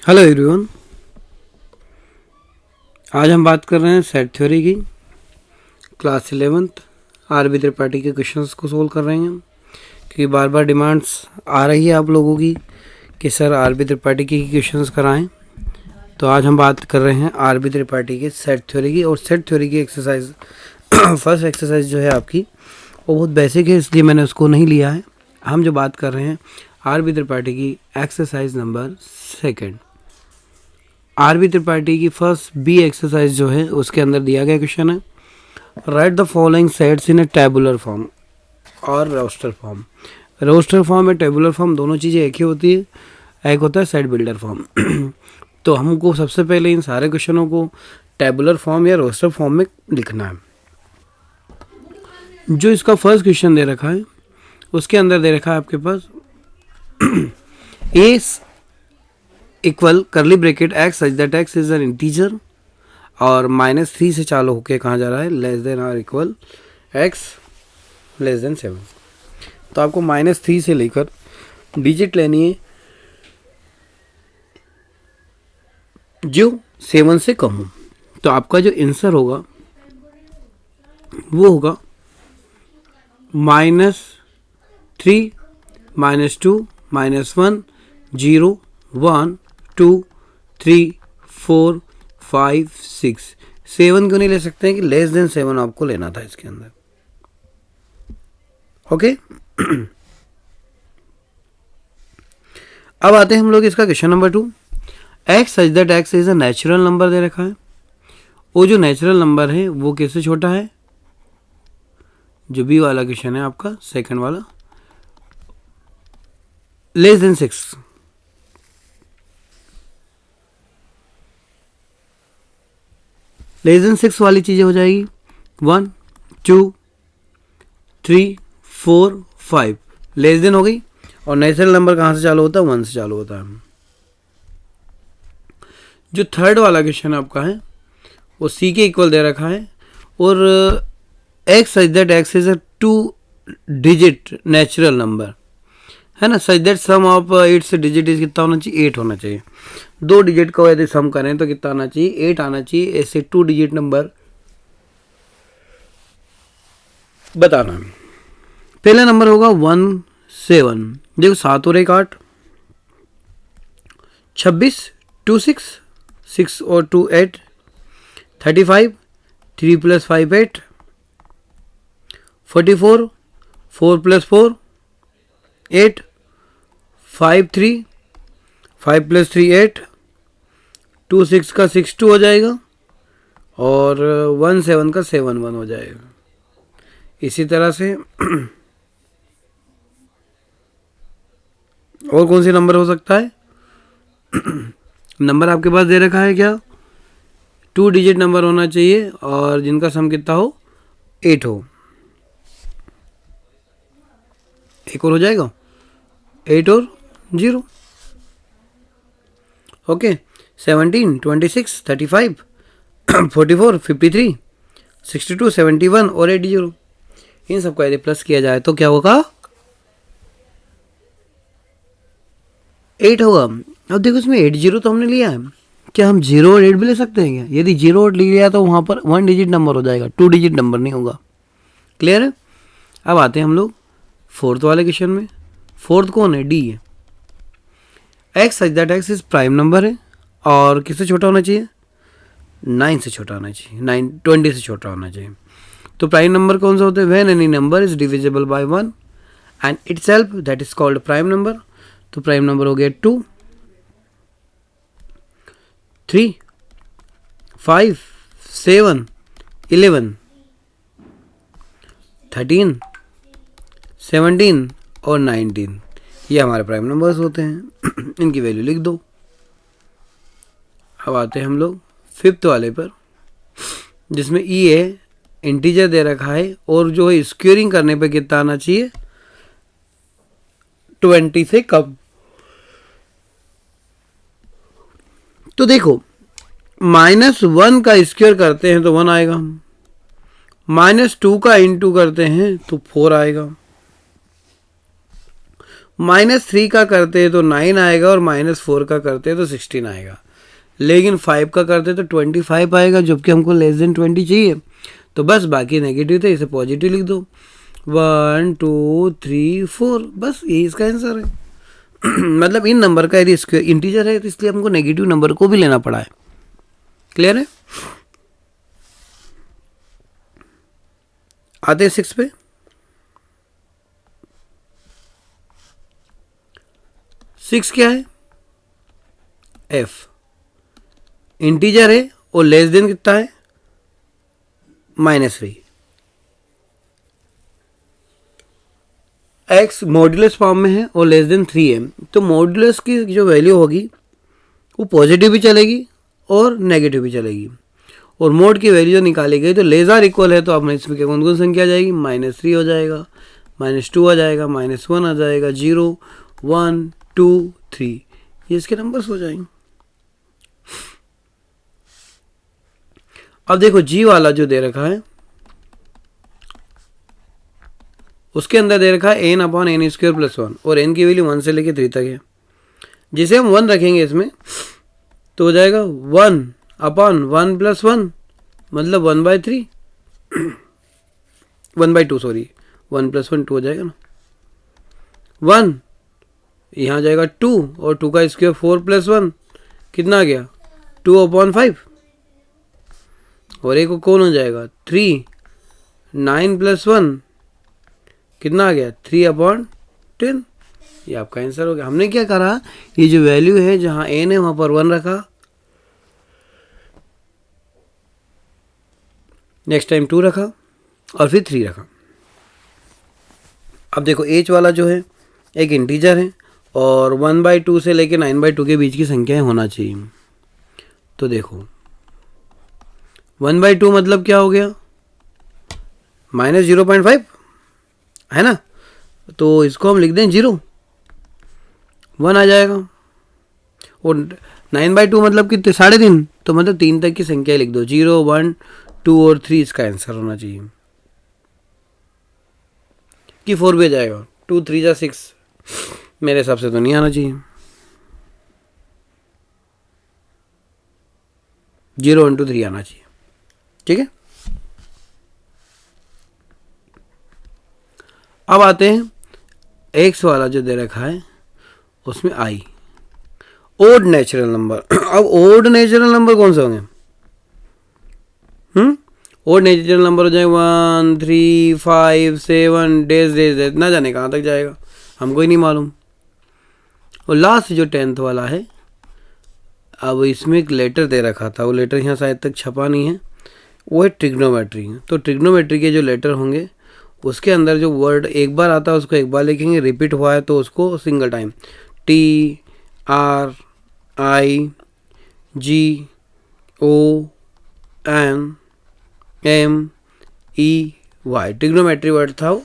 Hello everyone. आज हम बात कर रहे हैं सेट थ्योरी की क्लास 11th आरबी त्रिपाठी के क्वेश्चंस को सोल्व कर रहे हैं हम, क्योंकि बार बार डिमांड्स आ रही है आप लोगों की कि सर आरबी त्रिपाठी के क्वेश्चंस कराएं। तो आज हम बात कर रहे हैं आरबी त्रिपाठी के सेट थ्योरी की। और सेट थ्योरी की एक्सरसाइज फर्स्ट एक्सरसाइज जो है आपकी वो बहुत बेसिक है, इसलिए मैंने उसको नहीं लिया है। हम जो बात कर रहे हैं आरबी त्रिपाठी की एक्सरसाइज नंबर 2। आरबी त्रिपाठी की फर्स्ट बी एक्सरसाइज जो है उसके अंदर दिया गया क्वेश्चन है, right the following sets in A tabular form और रोस्टर फॉर्म। रोस्टर फॉर्म और टेबुलर फॉर्म दोनों चीज़ें एक ही होती है, एक होता है सेट बिल्डर फॉर्म। तो हमको सबसे पहले इन सारे क्वेश्चनों को टेबुलर फॉर्म या रोस्टर फॉर्म में लिखना है। जो इसका फर्स्ट क्वेश्चन दे रखा है उसके अंदर दे रखा है आपके पास A equal curly bracket x such that x is an integer, और -3 से चालू होके कहाँ जा रहा है, लेस देन और इक्वल एक्स लेस देन 7। तो आपको -3 से लेकर डिजिट लेनी है जो 7 से कम हो। तो आपका जो आंसर होगा वो होगा -3 -2 -1 0 1 2 3 4 5 6 7 क्यों नहीं ले सकते हैं कि लेस देन 7 आपको लेना था इसके अंदर। ओके। अब आते हैं हम लोग इसका question number 2। X such that x is a natural number दे रखा है। वो जो नेचुरल नंबर है वो कैसे छोटा है, जो बी वाला क्वेश्चन है आपका सेकंड वाला, लेस देन 6। लेस देन 6 वाली चीज़ें हो जाएगी 1 2 3 4 5, लेस देन हो गई। और नेचुरल नंबर कहाँ से चालू होता है, 1 से चालू होता है। जो थर्ड वाला क्वेश्चन आपका है वो सी के इक्वल दे रखा है, और x such that x is a 2 digit natural number है ना। Such that sum of 8 digit इज कितना होना चाहिए, 8 होना चाहिए। 2 डिजिट को यदि सम करें तो कितना आना चाहिए, 8 आना चाहिए। ऐसे 2 डिजिट नंबर बताना है। पहला नंबर होगा 1 7। देखो 7 और 1 8, 26 2 6 6 और 2 8, 35 3 + 5 8, 44 4 + 4 8, 5 3 5 + 3 8, 2 6 का 6 2 हो जाएगा, और 1 7 का 7 1 हो जाएगा। इसी तरह से और कौन सी नंबर हो सकता है। नंबर आपके पास दे रखा है क्या, 2 डिजिट नंबर होना चाहिए और जिनका सम कितना हो, 8 हो। एक और हो जाएगा 8 और 0। ओके। 17 26 35 44 53 62 71 और 80। इन सबको यदि प्लस किया जाए तो क्या होगा, 8 होगा। अब देखो इसमें 8 0 तो हमने लिया है, क्या हम 0 और 8 भी ले सकते हैं क्या। यदि 0 और लिया तो वहाँ पर 1 डिजिट नंबर हो जाएगा, 2 डिजिट नंबर नहीं होगा। क्लियर है। अब आते हैं हम लोग फोर्थ वाले क्वेश्चन में। फोर्थ कौन है, डी है। X such that x is prime number है, और किससे छोटा होना चाहिए, 9 से छोटा होना चाहिए, 20 से छोटा होना चाहिए। तो प्राइम नंबर कौन सा होता है, when any number is divisible by 1 and itself that is called prime number. तो प्राइम नंबर हो गया 2 3 5 7 11 13 17 और 19, ये हमारे प्राइम नंबर्स होते हैं। इनकी वैल्यू लिख दो। अब आते हैं हम लोग फिफ्थ वाले पर, जिसमें ई है, इंटीजर दे रखा है, और जो है स्क्वेयरिंग करने पे कितना आना चाहिए, 20 से कम। तो देखो -1 का स्क्वेयर करते हैं तो 1 आएगा, -2 का इंटू करते हैं तो 4 आएगा, -3 का करते हैं तो 9 आएगा और -4 का करते हैं तो 16 आएगा, लेकिन 5 का करते हैं तो 25 आएगा, जबकि हमको <20 चाहिए। तो बस बाकी नेगेटिव थे, इसे पॉजिटिव लिख दो। 1 2 3 4, बस यही इसका आंसर है। मतलब इन नंबर का यदि स्क्वायर इंटीजर है तो इसलिए हमको नेगेटिव नंबर को भी लेना पड़ा है। क्लियर है? आते हैं 6 पे। 6 क्या है? f इंटीजर है और लेस देन कितना है? -3। x मॉड्यूलस फॉर्म में है और लेस देन 3 है, तो मॉड्यूलस की जो वैल्यू होगी वो पॉजिटिव भी चलेगी और नेगेटिव भी चलेगी। और मोड की वैल्यू जो निकाली गई तो लेज़र इक्वल है, तो अब इसमें कौन कौन संख्या आ जाएगी? -3 हो जाएगा, -2 आ जाएगा, -1 आ जाएगा, 0 1 2 3, ये इसके नंबर्स हो जाएंगे। अब देखो जी वाला जो दे रखा है उसके अंदर दे रखा है n/n² + 1 और n की वैल्यू 1 से लेके 3 तक है। जिसे हम 1 रखेंगे इसमें तो हो जाएगा 1/1 + 1 मतलब 1/3 1/2 सॉरी 1 + 1 2 हो जाएगा ना। 1 यहाँ जाएगा 2 और 2 का स्क्वायर 4 + 1 कितना आ गया? 2/5 और एक को कौन हो जाएगा? 3 9 + 1 कितना आ गया? 3/10। ये आपका आंसर हो गया। हमने क्या करा, ये जो वैल्यू है जहाँ n है वहाँ पर 1 रखा, नेक्स्ट टाइम 2 रखा और फिर 3 रखा। अब देखो h वाला जो है एक इंटीजर है और 1/2 से लेके 9/2 के बीच की संख्याएं होना चाहिए। तो देखो 1/2 मतलब क्या हो गया? -0.5 है ना, तो इसको हम लिख दें 0, 1 आ जाएगा। और 9/2 मतलब कितने? 3.5, तो मतलब 3 तक की संख्या लिख दो, 0 1 2 और 3 इसका आंसर होना चाहिए। कि 4 भी आ जाएगा, 2 3 जा 6, मेरे हिसाब से तो नहीं आना चाहिए। 0 1 2 3 आना चाहिए। ठीक है, अब आते हैं एक्स वाला जो दे रखा है उसमें आई ओड नेचुरल नंबर। अब ओड नेचुरल नंबर कौन से होंगे? ओड नेचुरल नंबर हो जाए 1 3 5 7 डेज डेज, ना जाने कहाँ तक जाएगा, हमको ही नहीं मालूम। और लास्ट जो 10th वाला है, अब इसमें एक लेटर दे रखा था, वो लेटर यहाँ शायद तक छपा नहीं है, वो है ट्रिग्नोमेट्री। तो ट्रिग्नोमेट्री के जो लेटर होंगे उसके अंदर जो वर्ड एक बार आता है उसको एक बार लिखेंगे, रिपीट हुआ है तो उसको single time, TRIGONMEY trigonometry word था वो।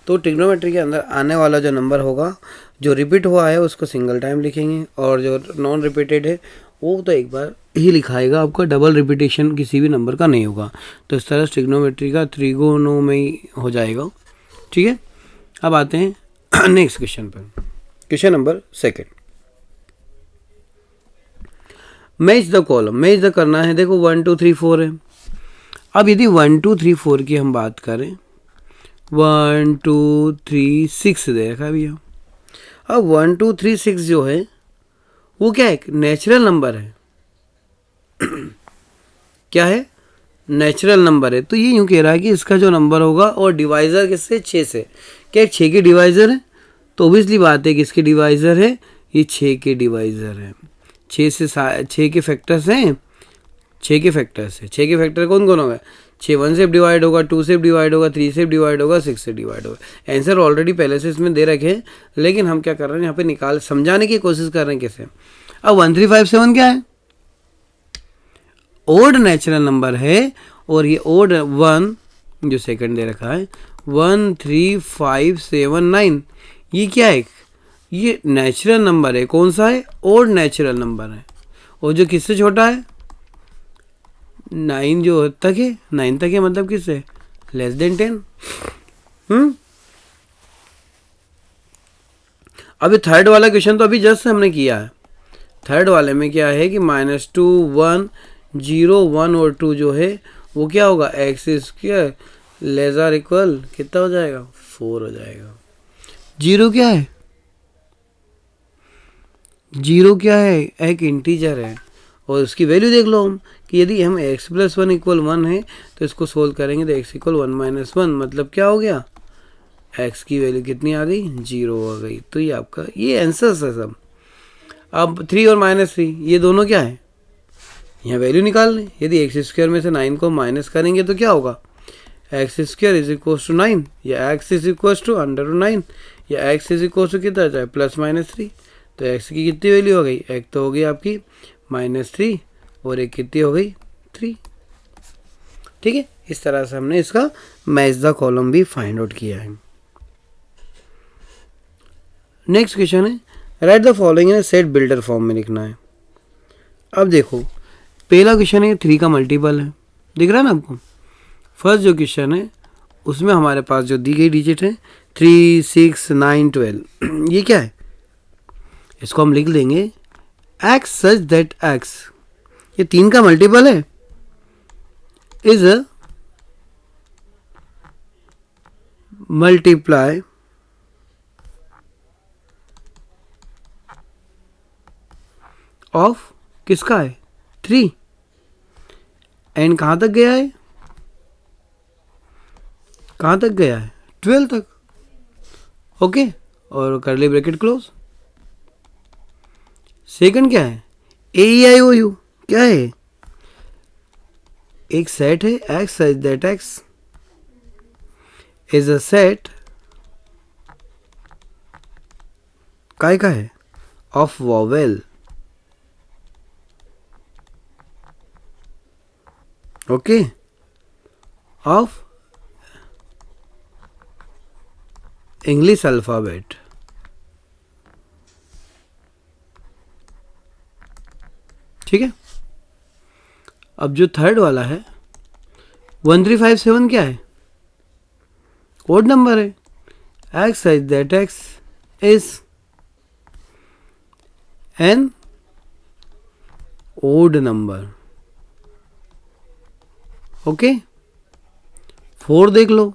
तो ट्रिग्नोमेट्री के अंदर आने वाला जो नंबर होगा जो रिपीट हुआ है उसको सिंगल टाइम लिखेंगे, और जो नॉन रिपीटेड है वो तो एक बार ही लिखाएगा, आपका डबल रिपीटेशन किसी भी नंबर का नहीं होगा। तो इस तरह ट्रिग्नोमेट्री का त्रिगोनोमेई हो जाएगा। ठीक है, अब आते हैं नेक्स्ट क्वेश्चन पर। Question number 2, match the column. Match the करना है, देखो 1 2 3 4 है। अब यदि 1 2 3 4 की हम बात करें, 1 2 3 6 दे रखा है भैया। अब 1 2 3 6 जो है वो क्या है? नेचुरल नंबर है। क्या है? नेचुरल नंबर है। तो ये यूँ कह रहा है कि इसका जो नंबर होगा और डिवाइज़र किससे? 6 से। क्या 6 के डिवाइज़र है? तो ऑब्वियसली बात है कि इसके डिवाइज़र है, ये 6 के डिवाइज़र है। 6 से 6 के फैक्टर्स हैं, 6 के फैक्टर्स है। 6 के फैक्टर कौन कौन होगा? 6 1 से डिवाइड होगा, 2 से डिवाइड होगा, 3 से डिवाइड होगा, 6 से डिवाइड होगा। आंसर ऑलरेडी पहले से इसमें दे रखे हैं, लेकिन हम क्या कर रहे हैं यहाँ पे समझाने की कोशिश कर रहे हैं कैसे। अब 1 3 5 7 क्या है? ओड नेचुरल नंबर है, और ये ओड 1 जो सेकंड दे रखा है 1 3 5 7 9, ये क्या है? ये नेचुरल नंबर है। कौन सा है? ओड नेचुरल नंबर है। और जो किससे छोटा है? 9 जो तक है, 9 तक है मतलब किससे? Less than 10। अभी थर्ड वाला क्वेश्चन तो अभी जस्ट हमने किया है। थर्ड वाले में क्या है कि -2 1 0 1 और 2 जो है वो क्या होगा, एक्स स्क्वायर लेज़र इक्वल कितना हो जाएगा, 4 हो जाएगा। जीरो क्या है, जीरो क्या है, एक इंटीजर है और उसकी वैल्यू देख लो हम कि यदि हम x + 1 = 1 है तो इसको सोल्व करेंगे तो x = 1 - 1 मतलब क्या हो गया, x की वैल्यू कितनी आ गई, 0 हो गई। तो ये आपका ये आंसर्स है सब। अब 3 और -3 ये दोनों क्या है, यहाँ वैल्यू निकाल लें। यदि x² में से 9 को माइनस करेंगे तो क्या होगा, x² = 9 या x √9 या x कितना चाहे +-3। तो x की कितनी वैल्यू हो गई, एक तो हो गई आपकी -3 और एक कितनी हो गई 3। ठीक है, इस तरह से हमने इसका मैच द कॉलम भी फाइंड आउट किया है। नेक्स्ट क्वेश्चन है right the following in set builder form में लिखना है। अब देखो पहला क्वेश्चन है 3 का मल्टीपल है, दिख रहा है ना आपको। फर्स्ट जो क्वेश्चन है उसमें हमारे पास जो दी गई डिजिट है 3 6 9 12 ये क्या है, इसको हम लिख देंगे x सच दैट x, ये 3 का मल्टीपल है, इज अ मल्टीप्लाई ऑफ किसका है 3 एंड कहाँ तक गया है, कहाँ तक गया है 12 तक। ओके, और कर्ली ब्रैकेट क्लोज। सेकंड क्या है AEIOU, क्या है, एक सेट है x such that x is a set काय का है of vowel. Okay, of English alphabet. ठीक है, अब जो थर्ड वाला है 1357 क्या है, ओड नंबर है, x such that x is an odd number. Okay, 4 देख लो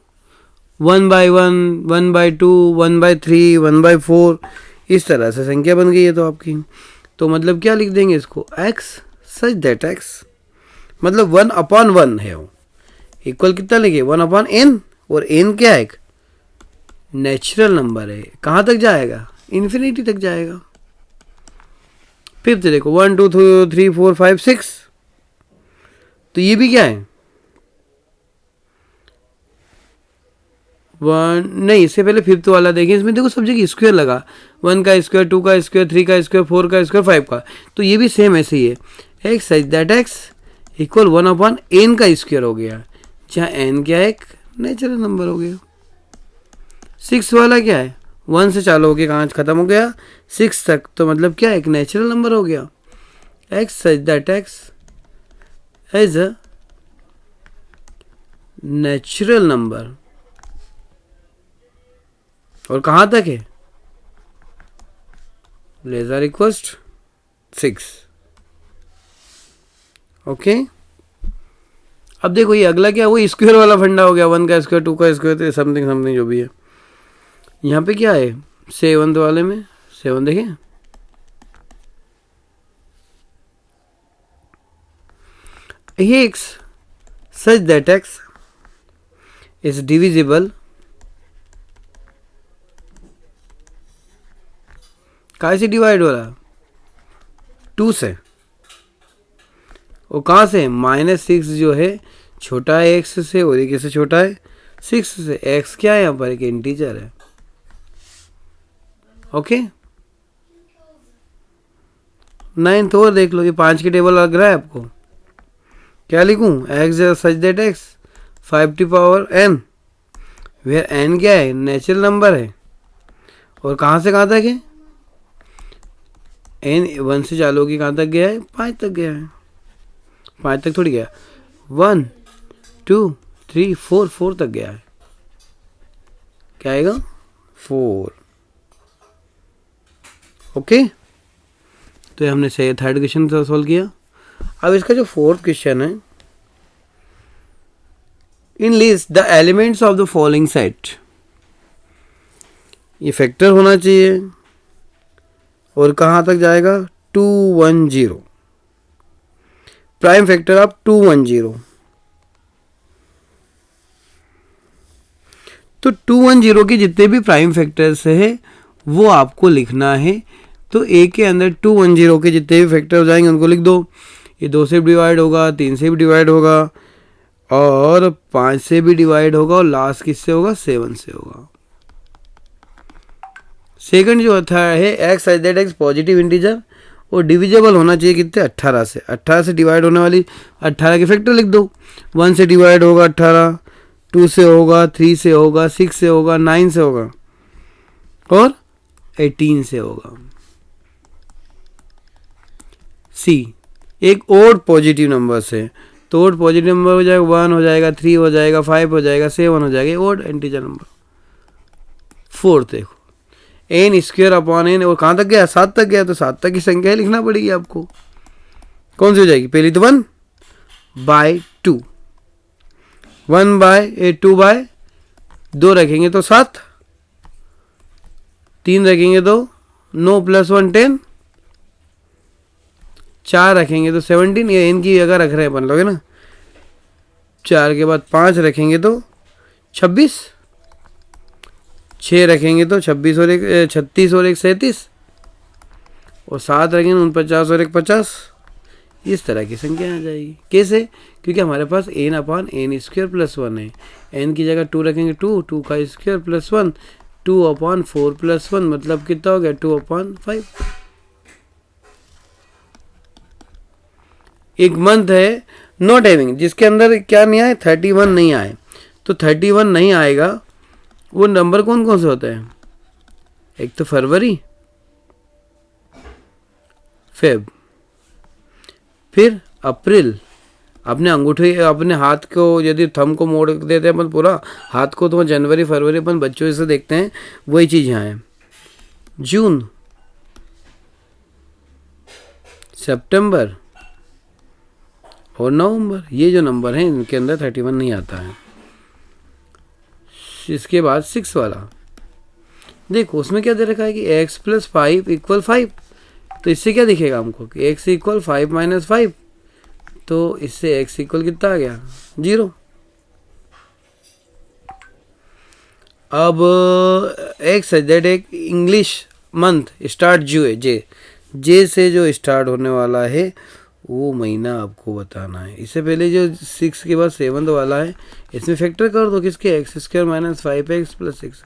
1/1 1/2 1/3 1/4 इस तरह से संख्या बन गई है तो आपकी। तो मतलब क्या लिख देंगे इसको, x सच दैट x मतलब 1/1 है वो, इक्वल कितना लिखे 1/n, और n क्या है, एक नेचुरल नंबर है, कहाँ तक जाएगा, इन्फिनिटी तक जाएगा। फिफ्थ देखो 1 2 3 4 5 6, तो ये भी क्या है 1 नहीं, इससे पहले फिफ्थ वाला देखें, इसमें देखो सब जगह स्क्वायर लगा, 1 का स्क्वायर 2 का स्क्वायर 3 का स्क्वायर 4 का स्क्वायर 5 का, तो ये भी सेम ऐसे ही है, x such that x equal 1/n का स्क्वायर हो गया, जहाँ n क्या है एक नेचुरल नंबर हो गया। 6 वाला क्या है 1 से चालू होके कहाँ खत्म हो गया 6 तक, तो मतलब क्या है एक नेचुरल नंबर हो गया, x such that x is a natural number, और कहाँ तक है लेज़र इक्वल्स 6। ओके, अब देखो ये अगला क्या, वो स्क्वायर वाला फंडा हो गया, 1 का स्क्वायर 2 का स्क्वायर समथिंग समथिंग जो भी है। यहाँ पे क्या है 7 वाले में 7 देखें, x such that x is divisible कहाँ से डिवाइड हो रहा 2 से, और कहाँ से -6 जो है छोटा है x से और एक से छोटा है 6 से, x क्या है यहाँ पर एक इंटीजर है। ओके, 9th और देख लो, ये 5 की टेबल लग रहा है आपको, क्या लिखूं x such that x 5n where n क्या है नेचुरल नंबर है, और कहाँ से कहाँ तक है n 1 से चालू होगी कहाँ तक गया है 5 तक गया है, 5 तक थोड़ी गया 1 2 3 4 तक गया है, क्या आएगा 4। ओके, तो ये हमने सही थर्ड क्वेश्चन सॉल्व किया। अब इसका जो फोर्थ क्वेश्चन है, in list the elements of the following set. ये फैक्टर होना चाहिए और कहाँ तक जाएगा 210, प्राइम फैक्टर ऑफ 210। तो 210 के जितने भी प्राइम फैक्टर्स है वो आपको लिखना है। तो ए के अंदर 210 के जितने भी फैक्टर हो जाएंगे उनको लिख दो। ये 2 से भी डिवाइड होगा, 3 से भी डिवाइड होगा और 5 से भी डिवाइड होगा और लास्ट किससे होगा 7 से होगा। सेकंड जो होता है x such that x positive integer और डिविजिबल होना चाहिए कितने 18 से। 18 से डिवाइड होने वाली 18 के फैक्टर लिख दो। 1 से डिवाइड होगा 18, 2 से होगा, 3 से होगा, 6 से होगा, 9 से होगा और 18 से होगा। सी एक और पॉजिटिव नंबर से, तो और पॉजिटिव नंबर हो जाएगा 1 हो जाएगा, 3 हो जाएगा, 5 हो जाएगा, 7 हो जाएगा, और इंटीजर नंबर। फोर्थ देखो एन स्क्वायर अपॉन एन, और कहाँ तक गया 7 तक गया, तो 7 तक की संख्या लिखना पड़ेगी आपको। कौन सी हो जाएगी पहली, तो 1/2, 2/2 रखेंगे तो 7, 3 रखेंगे तो 9 + 1 10, 4 रखेंगे तो 17, ये इनकी जगह रख रहे हैं अपन लोग है ना। 4 के बाद 5 रखेंगे तो 26, 6 रखेंगे तो 26 और 1 36 और 1 37, और 7 रखेंगे 49 और 1 50। इस तरह की संख्या आ जाएगी। कैसे, क्योंकि हमारे पास n/n² + 1 है। n की जगह 2 रखेंगे, 2 का स्क्वायर + 1, 2/4 + 1 मतलब कितना हो गया 2/5। एक मंथ है नॉट हैविंग, जिसके अंदर क्या नहीं आए 31 नहीं आए, तो 31 नहीं आएगा। वो नंबर कौन कौन से होते हैं, एक तो फरवरी, फेब, फिर अप्रैल। अपने अंगूठे अपने हाथ को यदि थंब को मोड़ देते हैं अपन पूरा हाथ को, तो जनवरी फरवरी अपन बच्चों से देखते हैं, वही चीज़ यहाँ है। जून, सितंबर और नवंबर, ये जो नंबर हैं इनके अंदर 31 नहीं आता है। इसके बाद 6 वाला देखो, उसमें क्या दे रखा है कि x + 5 = 5, तो इससे क्या दिखेगा हमको कि x = 5 - 5, तो इससे x = कितना आ गया 0। अब x दैट एक इंग्लिश मंथ स्टार्ट जे से जो स्टार्ट होने वाला है वो महीना आपको बताना है। इससे पहले जो 6 के बाद 7 वाला है इसमें फैक्टर कर दो किसके, x² - 5x + 6।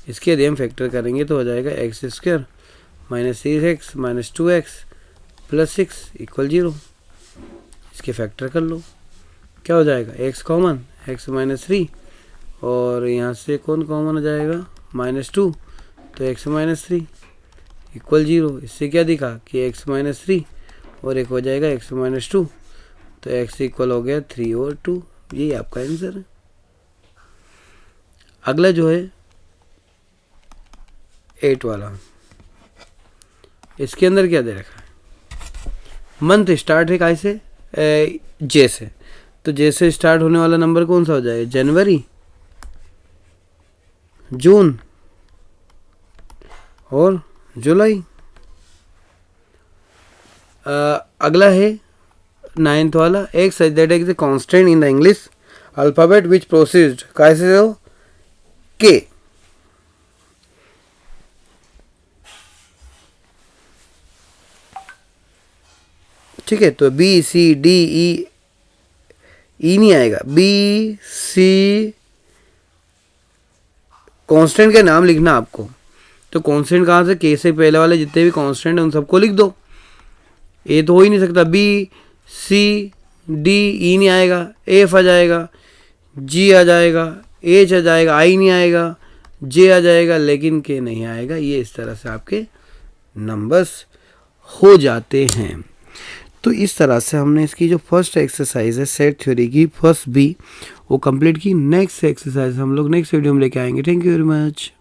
इसके यदि हम फैक्टर करेंगे तो हो जाएगा x² - 6x - 2x + 6 = 0। इसके फैक्टर कर लो, क्या हो जाएगा x कॉमन, x - 3 और यहाँ से कौन कॉमन हो जाएगा -2, तो x - 3 = 0। इससे क्या दिखा कि x - 3 और एक हो जाएगा x - 2, तो x = हो गया 3 और 2। यही आपका आंसर है। अगला जो है 8 वाला, इसके अंदर क्या दे रखा है, मंथ स्टार्ट है कैसे जे से, तो जे से स्टार्ट होने वाला नंबर कौन सा हो जाएगा, जनवरी, जून और जुलाई। अगला है 9th वाला, एक such that is constant in the English alphabet which proceed कैसे हो के। ठीक है, तो बी सी डी ई नहीं आएगा, बी सी कांस्टेंट के नाम लिखना आपको। तो कांस्टेंट कहाँ से, के से पहले वाले जितने भी कांस्टेंट हैं उन सबको लिख दो। ए तो हो ही नहीं सकता, बी सी डी ई नहीं आएगा, एफ आ जाएगा, जी आ जाएगा, एच आ जाएगा, आई नहीं आएगा, जे आ जाएगा, लेकिन के नहीं आएगा। ये इस तरह से आपके नंबर्स हो जाते हैं। तो इस तरह से हमने इसकी जो फर्स्ट एक्सरसाइज है सेट थ्योरी की फर्स्ट बी वो कंप्लीट की। नेक्स्ट एक्सरसाइज हम लोग नेक्स्ट वीडियो में लेके आएंगे। Thank you very much.